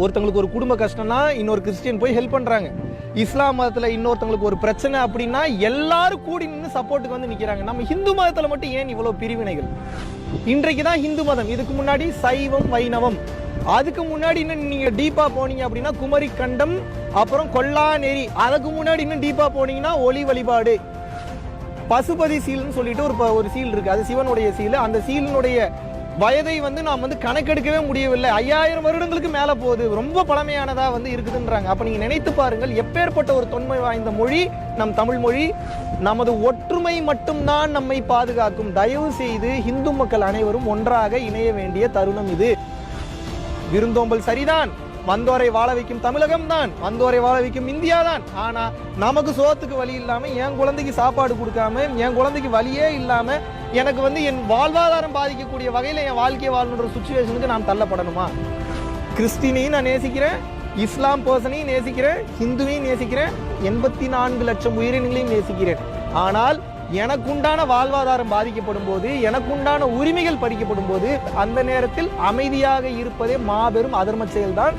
ஒருத்தங்களுக்கு ஒரு குடும்ப கஷ்டம்னா இன்னொரு கிறிஸ்டியன் போய் ஹெல்ப் பண்றாங்க. இஸ்லாம் மதத்துல இன்னொருத்தங்களுக்கு ஒரு பிரச்சனை அப்படின்னா எல்லாரும் கூடி நின்று சப்போர்ட்டுக்கு வந்து நிக்கிறாங்க. நம்ம இந்து மதத்துல மட்டும் ஏன் இவ்வளவு பிரிவினைகள்? இன்றைக்கு தான் இந்து மதம், இதுக்கு முன்னாடி சைவம் வைணவம், அதுக்கு முன்னாடி இன்னும் நீங்க டீப்பா போனீங்க அப்படின்னா குமரி கண்டம், அப்புறம் கொல்லா நெறி, அதுக்கு முன்னாடி இன்னும் டீப்பா போனீங்கன்னா ஒளி வழிபாடு, பசுபதி சீல்னு சொல்லிட்டு ஒரு சீல் இருக்கு, அது சிவனுடைய சீல். அந்த சீலினுடைய வயதை நாம் கணக்கெடுக்கவே முடியவில்லை. 5000 வருடங்களுக்கு மேல போகுது, ரொம்ப பழமையானதா இருக்குதுன்றாங்க. அப்ப நீங்க நினைத்து பாருங்கள், எப்பேற்பட்ட ஒரு தொன்மை வாய்ந்த மொழி நம் தமிழ் மொழி. நமது ஒற்றுமை மட்டும்தான் நம்மை பாதுகாக்கும். தயவு செய்து இந்து மக்கள் அனைவரும் ஒன்றாக இணைய வேண்டிய தருணம் இது. விருந்தோம்பல் சரிதான், வந்தோரை வாழ வைக்கும் தமிழகம் தான், வந்தோரை வாழ வைக்கும் இந்தியா தான். ஆனா நமக்கு சோத்துக்கு வழி இல்லாம, என் குழந்தைக்கு சாப்பாடு கொடுக்காம, என் குழந்தைக்கு வழியே இல்லாம, எனக்கு என் வாழ்வாதாரம் பாதிக்கக்கூடிய வகையில என் வாழ்க்கையை வாழணுன்ற சுச்சுவேஷனுக்கு நான் தள்ளப்படணுமா? கிறிஸ்டினையும் நான் நேசிக்கிறேன், இஸ்லாம் பர்சனையும் நேசிக்கிறேன், ஹிந்துவையும் நேசிக்கிறேன், 84 லட்சம் உயிரினங்களையும் நேசிக்கிறேன். ஆனால் எனக்குண்டான வாழ்வாதாரம் பாதிக்கப்படும் போது, எனக்குண்டான உரிமைகள் பறிக்கப்படும் போது, அந்த நேரத்தில் அமைதியாக இருப்பதே மாபெரும் அதர்ம செயல்தான்.